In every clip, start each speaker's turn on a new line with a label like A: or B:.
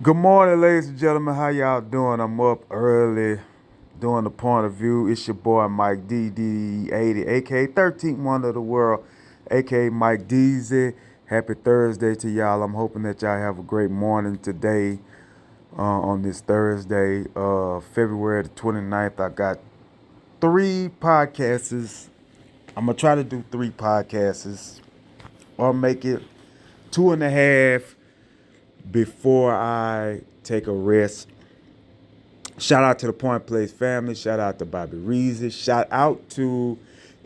A: Good morning, ladies and gentlemen. How y'all doing? I'm up early doing the point of view. It's your boy Mike DD80, aka 13th Wonder of the World, aka Mike Deezy. Happy Thursday to y'all. I'm hoping that y'all have a great morning today on this Thursday, February the 29th. I got three podcasts. I'm going to try to do three podcasts or make it two and a half before I take a rest. Shout out to the Point Place family. Shout out to Bobby Reezy. Shout out to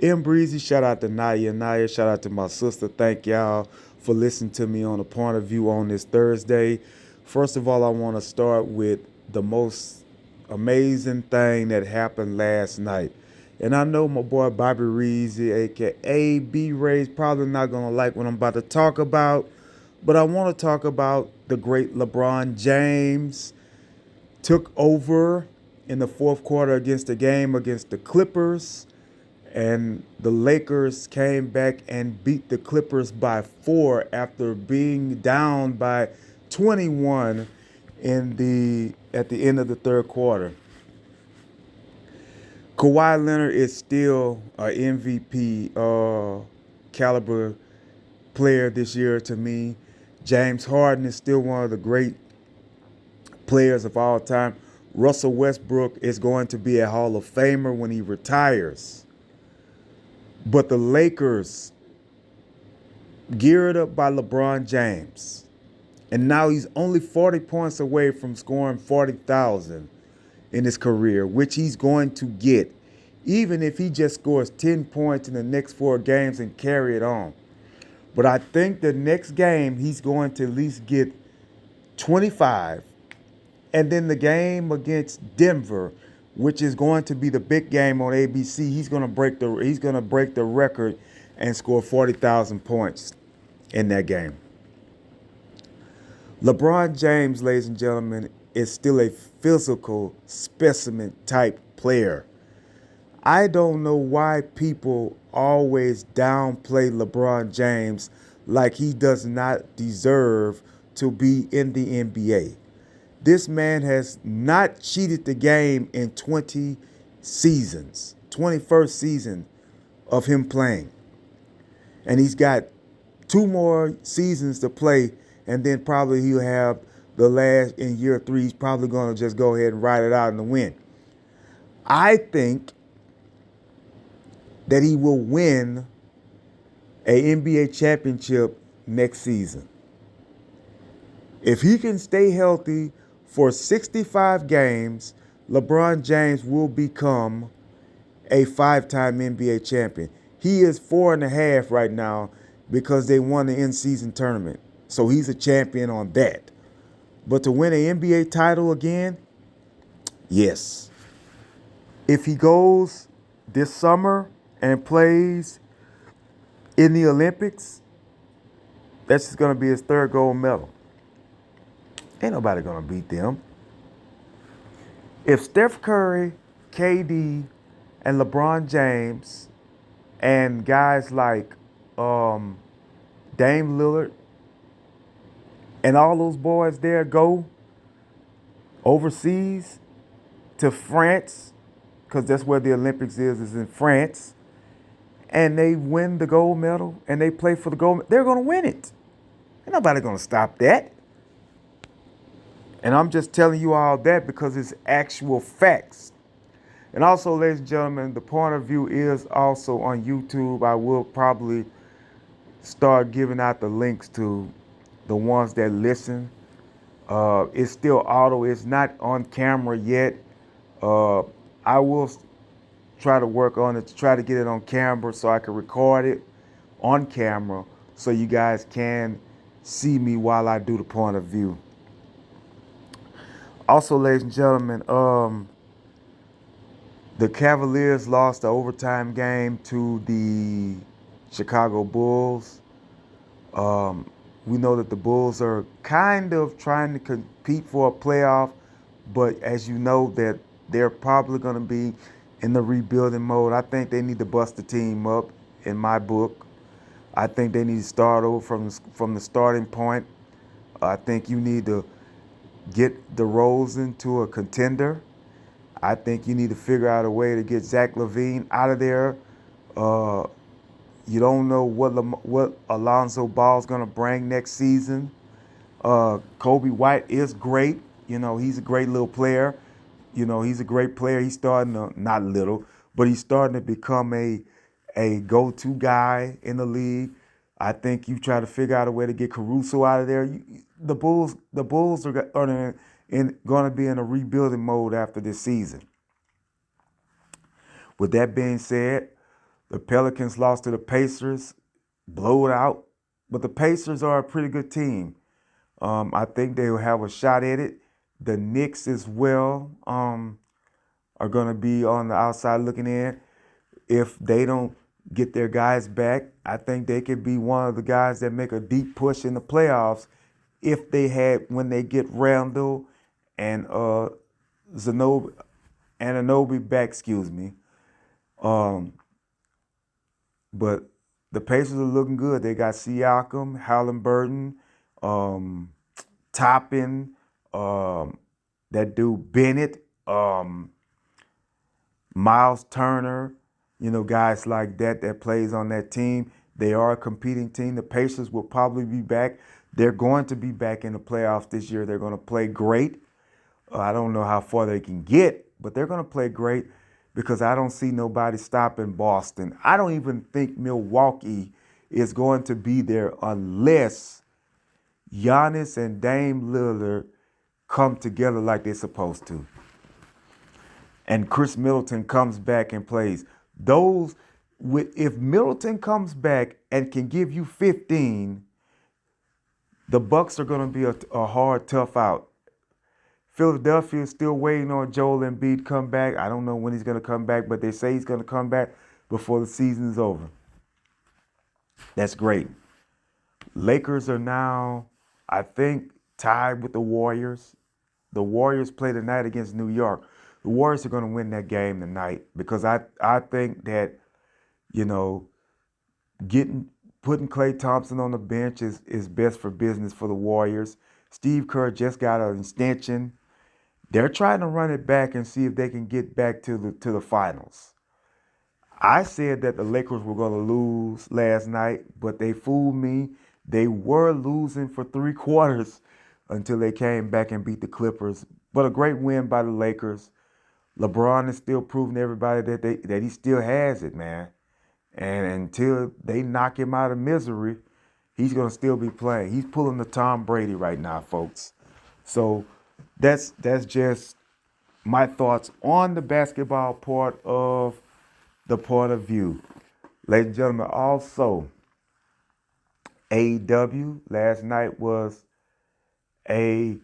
A: M Breezy. Shout out to Naya. Shout out to my sister. Thank y'all for listening to me on the Point of View on this Thursday. First of all, I want to start with the most amazing thing that happened last night. And I know my boy Bobby Reezy, aka B.Ray, is probably not going to like what I'm about to talk about. But I want to talk about the great LeBron James took over in the fourth quarter against the game against the Clippers, and the Lakers came back and beat the Clippers by 4 after being down by 21 at the end of the third quarter. Kawhi Leonard is still an MVP caliber player this year to me. James Harden is still one of the great players of all time. Russell Westbrook is going to be a Hall of Famer when he retires. But the Lakers, geared up by LeBron James, and now he's only 40 points away from scoring 40,000 in his career, which he's going to get, even if he just scores 10 points in the next 4 games and carry it on. But I think the next game he's going to at least get 25. And then the game against Denver, which is going to be the big game on ABC, he's going to break the record and score 40,000 points in that game. LeBron James, ladies and gentlemen, is still a physical specimen type player. I don't know why people always downplay LeBron James like he does not deserve to be in the NBA. This man has not cheated the game in 20 seasons, 21st season of him playing. And he's got 2 more seasons to play, and then probably he'll have the last in year 3. He's probably going to just go ahead and ride it out in the win. I think that he will win an NBA championship next season. If he can stay healthy for 65 games, LeBron James will become a 5-time NBA champion. He is 4.5 right now because they won the in-season tournament. So he's a champion on that. But to win an NBA title again, yes. If he goes this summer and plays in the Olympics, that's just going to be his 3rd gold medal. Ain't nobody going to beat them. If Steph Curry, KD, and LeBron James and guys like Dame Lillard and all those boys there go overseas to France, because that's where the Olympics is in France, and they win the gold medal and they play for the gold medal, they're going to win it. Ain't nobody going to stop that. And I'm just telling you all that because it's actual facts. And also, ladies and gentlemen, the point of view is also on YouTube. I will probably start giving out the links to the ones that listen. It's still auto. It's not on camera yet. I will try to work on it to try to get it on camera so I can record it on camera so you guys can see me while I do the point of view. Also, ladies and gentlemen, the Cavaliers lost the overtime game to the Chicago Bulls. We know that the Bulls are kind of trying to compete for a playoff, but as you know, that they're probably going to be in the rebuilding mode. I think they need to bust the team up, in my book. I think they need to start over from the starting point. I think you need to get DeRozan to a contender. I think you need to figure out a way to get Zach LaVine out of there. Uh, you don't know what Alonzo Ball's gonna bring next season. Kobe White is great. He's a great little player. He's a great player. He's starting to, not little, but he's starting to become a go-to guy in the league. I think you try to figure out a way to get Caruso out of there. The Bulls are going to be in a rebuilding mode after this season. With that being said, the Pelicans lost to the Pacers, blow it out, but the Pacers are a pretty good team. I think they will have a shot at it. The Knicks as well are going to be on the outside looking in. If they don't get their guys back, I think they could be one of the guys that make a deep push in the playoffs when they get Randall and Anunoby back, excuse me. But the Pacers are looking good. They got Siakam, Halliburton, Toppin, that dude Bennett, Miles Turner, guys like that plays on that team. They are a competing team. The Pacers will probably be back. They're going to be back in the playoffs this year. They're going to play great. I don't know how far they can get, but they're going to play great because I don't see nobody stopping Boston. I don't even think Milwaukee is going to be there unless Giannis and Dame Lillard come together like they're supposed to. And Chris Middleton comes back and plays. If Middleton comes back and can give you 15, the Bucks are going to be a hard, tough out. Philadelphia is still waiting on Joel Embiid to come back. I don't know when he's going to come back, but they say he's going to come back before the season is over. That's great. Lakers are now, I think, tied with the Warriors. The Warriors play tonight against New York. The Warriors are going to win that game tonight because I think that, putting Klay Thompson on the bench is best for business for the Warriors. Steve Kerr just got an extension. They're trying to run it back and see if they can get back to the finals. I said that the Lakers were going to lose last night, but they fooled me. They were losing for 3 quarters until they came back and beat the Clippers. But a great win by the Lakers. LeBron is still proving to everybody that he still has it, man. And until they knock him out of misery, he's going to still be playing. He's pulling the Tom Brady right now, folks. So that's just my thoughts on the basketball part of the point of view. Ladies and gentlemen, also, AEW last night was a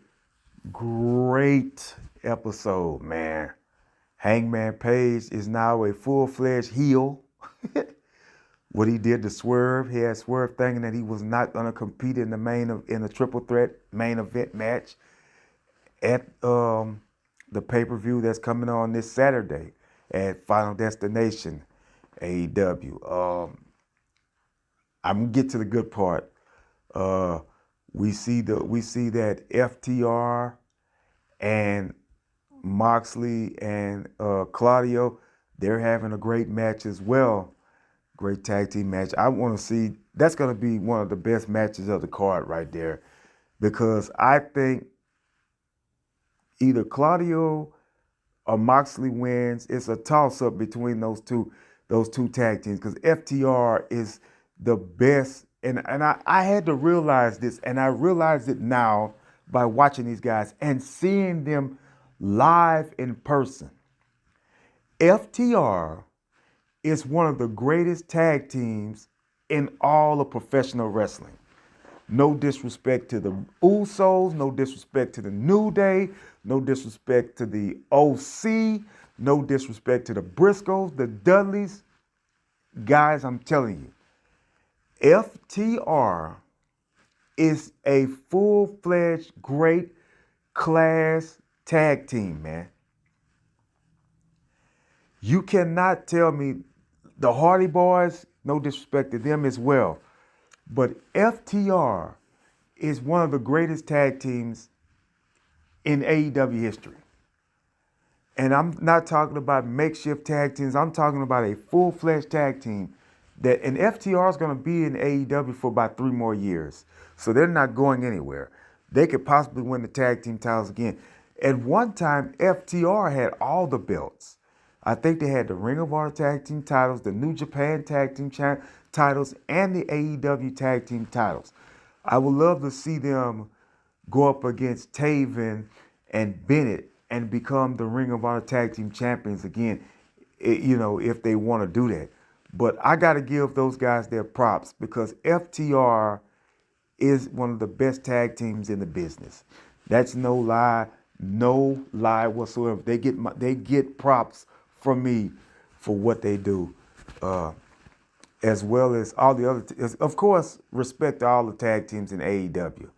A: great episode, man. Hangman Page is now a full-fledged heel. What he did to Swerve, he had Swerve thinking that he was not going to compete in the triple threat main event match at the pay-per-view that's coming on this Saturday at Final Destination AEW. I'm gonna get to the good part. We see that FTR and Moxley and Claudio, they're having a great match as well. Great tag team match. I want to see, that's going to be one of the best matches of the card right there, because I think either Claudio or Moxley wins. It's a toss-up between those two tag teams, because FTR is the best. And I had to realize this, and I realize it now by watching these guys and seeing them live in person. FTR is one of the greatest tag teams in all of professional wrestling. No disrespect to the Usos, no disrespect to the New Day, no disrespect to the OC, no disrespect to the Briscoes, the Dudleys. Guys, I'm telling you, FTR is a full-fledged, great class tag team, man. You cannot tell me the Hardy Boys, no disrespect to them as well, but FTR is one of the greatest tag teams in AEW history. And I'm not talking about makeshift tag teams. I'm talking about a full-fledged tag team that an FTR is going to be in AEW for about 3 more years. So they're not going anywhere. They could possibly win the tag team titles again. At one time, FTR had all the belts. I think they had the Ring of Honor tag team titles, the New Japan tag team titles, and the AEW tag team titles. I would love to see them go up against Taven and Bennett and become the Ring of Honor tag team champions again, if they want to do that. But I got to give those guys their props because FTR is one of the best tag teams in the business. That's no lie whatsoever. They get props from me for what they do, as well as all the other. Of course, respect to all the tag teams in AEW.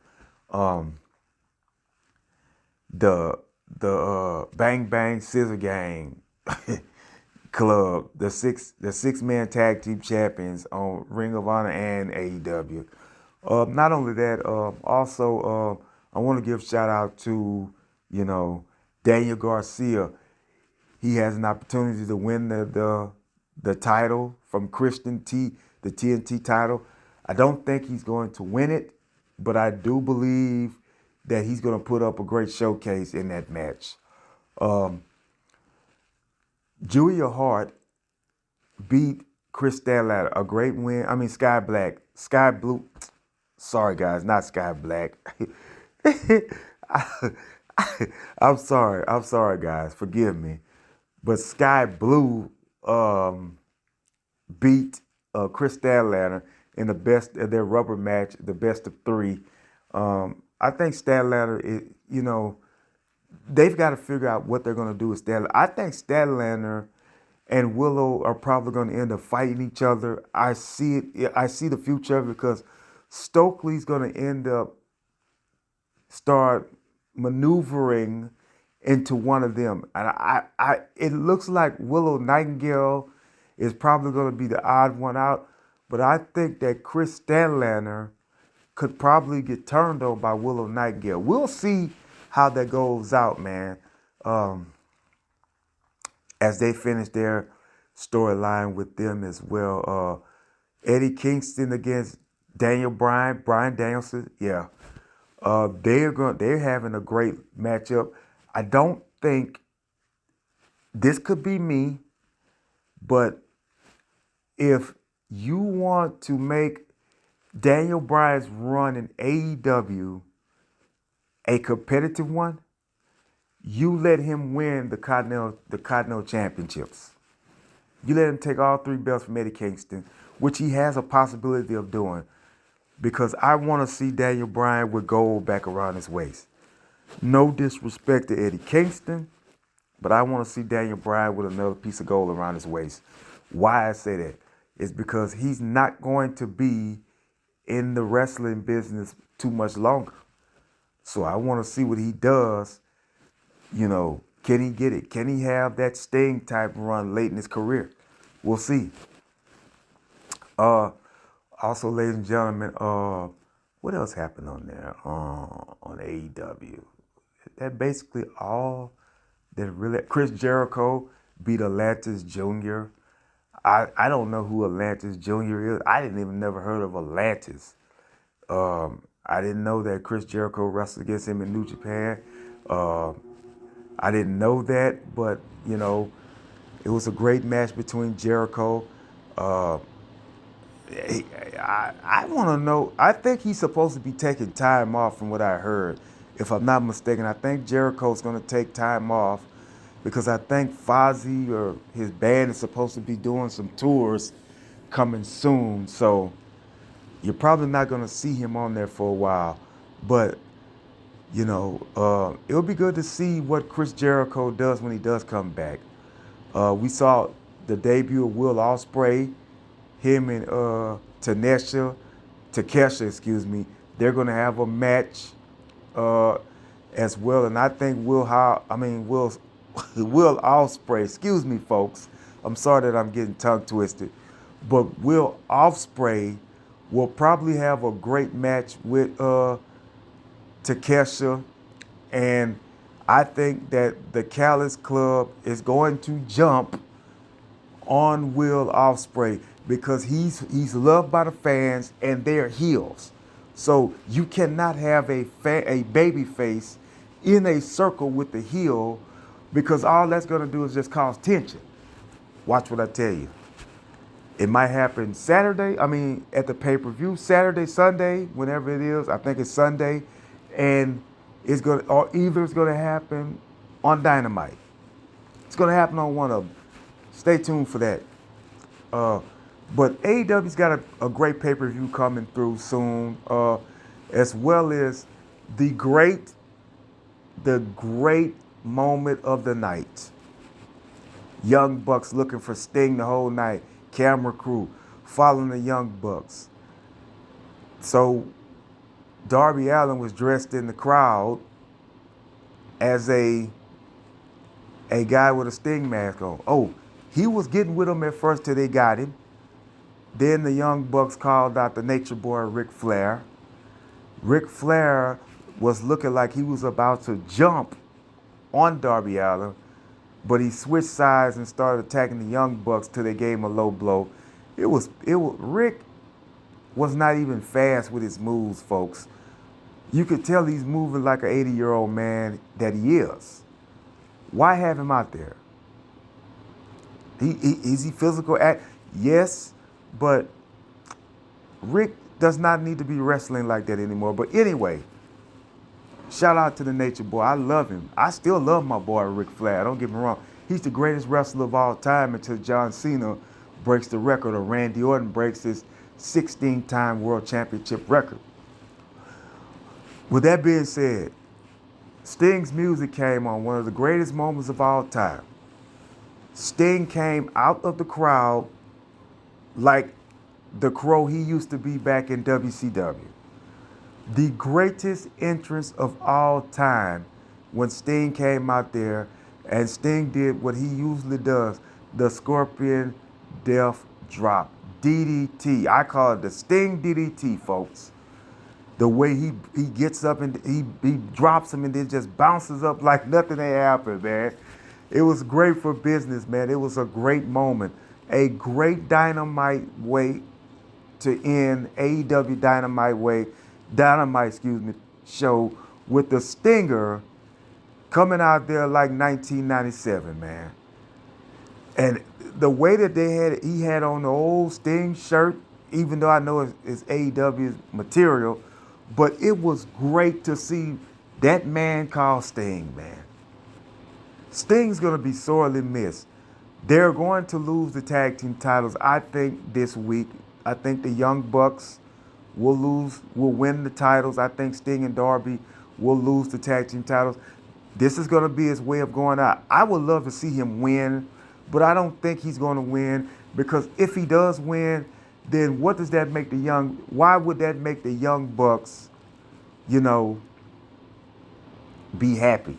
A: The Bang Bang Scissor Gang Club, the six man tag team champions on Ring of Honor and AEW. Not only that, also I want to give shout out to Daniel Garcia. He has an opportunity to win the title from Christian T, the TNT title. I don't think he's going to win it, but I do believe that he's going to put up a great showcase in that match. Julia Hart beat Chris Statlander, a great win. I mean, Sky Blue. Sorry, guys, not Sky Black. I'm sorry, guys. Forgive me. But Sky Blue beat Chris Statlander in the best of their rubber match, the best of 3. I think Statlander, they've got to figure out what they're going to do with Statlander. I think Statlander and Willow are probably going to end up fighting each other. I see it. I see the future of it because Stokely's going to end up start maneuvering into one of them. And it looks like Willow Nightingale is probably going to be the odd one out. But I think that Chris Statlander could probably get turned on by Willow Nightingale. We'll see how that goes out, man, as they finish their storyline with them as well. Eddie Kingston against Brian Danielson. Yeah. They're having a great matchup. I don't think this could be me, but if you want to make Daniel Bryan's run in AEW a competitive one, you let him win the Continental Championships. You let him take all 3 belts from Eddie Kingston, which he has a possibility of doing, because I want to see Daniel Bryan with gold back around his waist. No disrespect to Eddie Kingston, but I want to see Daniel Bryan with another piece of gold around his waist. Why I say that is because he's not going to be in the wrestling business too much longer. So I want to see what he does. Can he get it? Can he have that Sting type run late in his career? We'll see. Also, ladies and gentlemen, what else happened on there on AEW? That basically all that really. Chris Jericho beat Atlantis Jr. I don't know who Atlantis Jr. is. I didn't even never heard of Atlantis. I didn't know that Chris Jericho wrestled against him in New Japan. I didn't know that, but it was a great match between Jericho. I want to know. I think he's supposed to be taking time off, from what I heard. If I'm not mistaken, I think Jericho's going to take time off because I think Fozzy or his band is supposed to be doing some tours coming soon. So you're probably not going to see him on there for a while. But, it'll be good to see what Chris Jericho does when he does come back. We saw the debut of Will Ospreay, him and Takesha, they're going to have a match as well. And I think Will Ospreay, excuse me, folks. I'm sorry that I'm getting tongue twisted. But Will Ospreay will probably have a great match with Takesha. And I think that the Callis Club is going to jump on Will Ospreay because he's loved by the fans and they're heels. So you cannot have a baby face in a circle with the heel because all that's going to do is just cause tension. Watch what I tell you. It might happen Saturday, at the pay-per-view, Saturday, Sunday, whenever it is. I think it's Sunday. And either it's gonna happen on Dynamite. It's gonna happen on one of them. Stay tuned for that. But AEW's got a great pay-per-view coming through soon, as well as the great moment of the night. Young Bucks looking for Sting the whole night. Camera crew following the Young Bucks. So Darby Allin was dressed in the crowd as a guy with a Sting mask on. Oh, he was getting with him at first till they got him. Then the Young Bucks called out the Nature Boy Ric Flair. Ric Flair was looking like he was about to jump on Darby Allin, but he switched sides and started attacking the Young Bucks till they gave him a low blow. Rick was not even fast with his moves, folks. You could tell he's moving like an 80-year-old man that he is. Why have him out there? Is he physical? Yes, but Rick does not need to be wrestling like that anymore. But anyway, shout out to the Nature Boy. I love him. I still love my boy Ric Flair. Don't get me wrong. He's the greatest wrestler of all time until John Cena breaks the record or Randy Orton breaks his 16-time world championship record. With that being said, Sting's music came on, one of the greatest moments of all time. Sting came out of the crowd like the Crow he used to be back in WCW. The greatest entrance of all time when Sting came out there, and Sting did what he usually does, the Scorpion Death Drop, DDT. I call it the Sting DDT, folks. The way he gets up and he drops him and then just bounces up like nothing had happened, man. It was great for business, man. It was a great moment. A great Dynamite way to end AEW Dynamite show with the Stinger coming out there like 1997, man. And the way that he had on the old Sting shirt, even though I know it's AEW's material, but it was great to see that man called Sting, man. Sting's going to be sorely missed. They're going to lose the tag team titles, I think, this week. I think the Young Bucks will win the titles. I think Sting and Darby will lose the tag team titles. This is going to be his way of going out. I would love to see him win, but I don't think he's going to win, because if he does win, then what does that make why would that make the Young Bucks, be happy?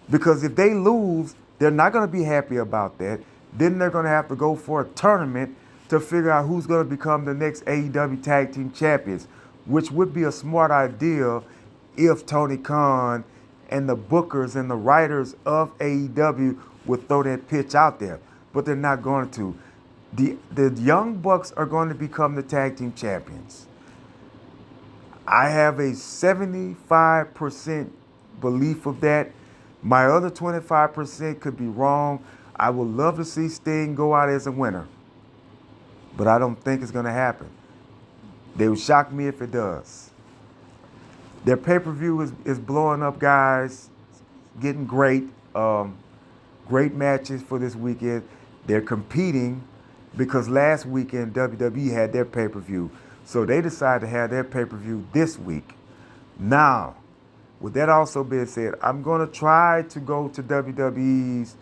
A: Because if they lose, they're not going to be happy about that. Then they're going to have to go for a tournament to figure out who's going to become the next AEW Tag Team Champions, which would be a smart idea if Tony Khan and the bookers and the writers of AEW would throw that pitch out there. But they're not going to. The Young Bucks are going to become the Tag Team Champions. I have a 75% belief of that. My other 25% could be wrong. I would love to see Sting go out as a winner, but I don't think it's going to happen. They would shock me if it does. Their pay-per-view is blowing up, guys. Getting great. Great matches for this weekend. They're competing because last weekend WWE had their pay-per-view. So they decided to have their pay-per-view this week. Now, with that also being said, I'm going to try to go to WWE's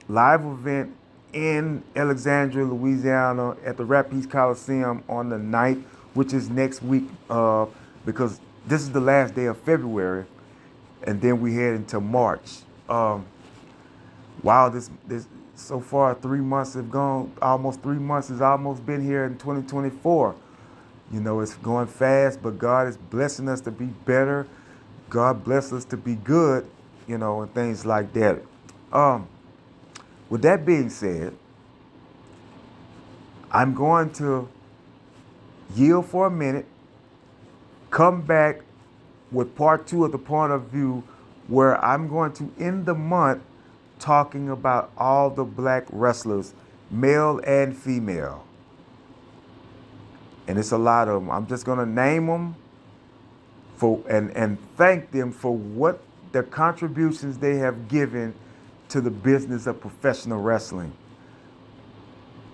A: live event in Alexandria, Louisiana at the Rapides Coliseum on the 9th, which is next week, because this is the last day of February, and then we head into March. Wow, this so far 3 months have gone, almost 3 months has almost been here in 2024. It's going fast, but God is blessing us to be better God bless us to be good, and things like that. Um, with that being said, I'm going to yield for a minute, come back with part two of the point of view, where I'm going to end the month talking about all the black wrestlers, male and female. And it's a lot of them. I'm just going to name them and thank them for what the contributions they have given to the business of professional wrestling.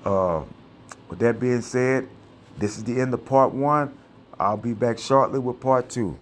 A: Uh, with that being said, this is the end of part one. I'll be back shortly with part two.